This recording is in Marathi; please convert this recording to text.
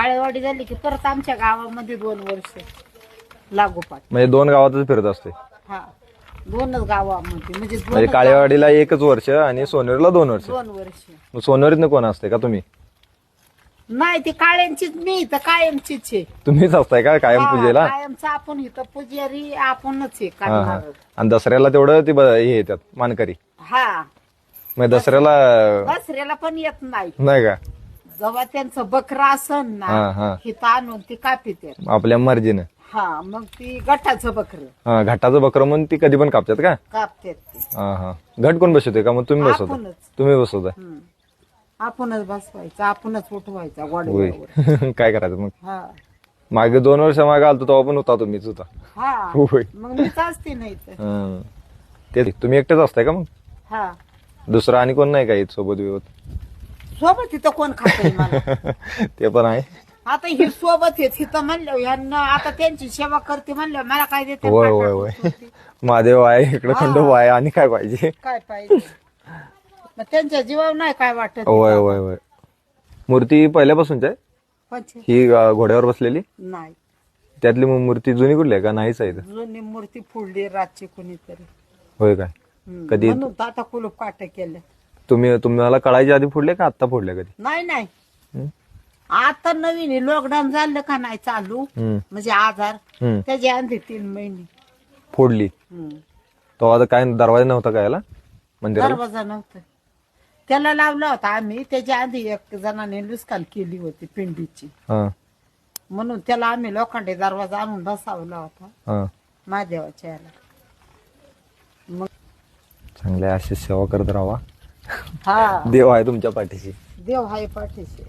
काळेवाडी झाली की परत आमच्या गावामध्ये 2 वर्ष लागोपाठ. म्हणजे 2 गावातच फिरत असते. हा 2च गावामध्ये म्हणजे म्हणजे काळेवाडीला 1च वर्ष आणि सोनेरीला 2 वर्ष. 2 वर्ष. मग सोनेरीतनं कोण असते का तुम्ही? नाही ती कायमचीच, मी इथं कायमचीच आहे. तुम्हीच असताय का कायम पूजेला? कायमचं आपण इथं पुजारी आपणच आहे हा हा. करणार. आणि दसऱ्याला तेवढं ते हे येतात मानकरी. हा मग दसऱ्याला दसऱ्याला पण येत नाही. नाही का? जेव्हा त्यांचं बकरा असन हा, ना हा. हिथं आणून ती कापीत. आपल्या मर्जीनं. हा मग ती गठाचं बकरं हा घाटाचं बकरं म्हणून ती कधी पण कापतात का? कापतात ती. हा हा. घट कोण बसवते का? मग तुम्ही बसवता? आपणच. तुम्ही बसवता? आपणच बसवायचं, आपणच उठवायचा होय. गोडव्यावर. काय करायचं मग? हा मागे 2 वर्ष मागे आलतो तेव्हा पण होता तुम्हीच होता. हा होय. मग मीच असते नाही तर. हा. ते तुम्ही एकटेच असताय का मग? हा दुसरं आणि कोण नाही का येत सोबत विवत? सोबत इथं कोण खातंय मला? ते पण आहे. आता ही सोबत येत इथं म्हणलं यांना आता त्यांची सेवा करते म्हणलं मला काय देते? होय होय होय. महादेव आहे इकडे, खंडोबा आहे, आणि काय पाहिजे? काय पाहिजे? मग त्यांच्या जीवावर नाही काय वाटत? होय होय होय. मूर्ती पहिल्यापासूनच आहे पंच ही घोड्यावर बसलेली? नाही, त्यातली मूर्ती जुनी कुठली आहे का? नाहीच आहे इथं? जुनी मूर्ती फोडली रातची कोणीतरी. होय काय? कधी? म्हणून तर आता कुलूप काट केलं. तुम्हाला कळायच्या आधी फोडले का आता फोडले कधी? नाही नाही हम्म. आता नवीन लॉकडाऊन झालं का नाही चालू म्हणजे आजार त्याच्या आधी 3 महिने फोडली तो आता काय दरवाजा नव्हता काय याला मंदिराला? दरवाजा नव्हता त्याला लावला होता आम्ही. त्याच्या आधी एक जणाने लुस्कान केली होती पिंडीची, हा म्हणून त्याला आम्ही लोखंडी दरवाजा आणून बसवला होता हा. महादेवाच्या याला. मग चांगल्या अशी सेवा करत राहा. हा देव आहे तुमच्या पाठीशी. देव हाय पाठीशी.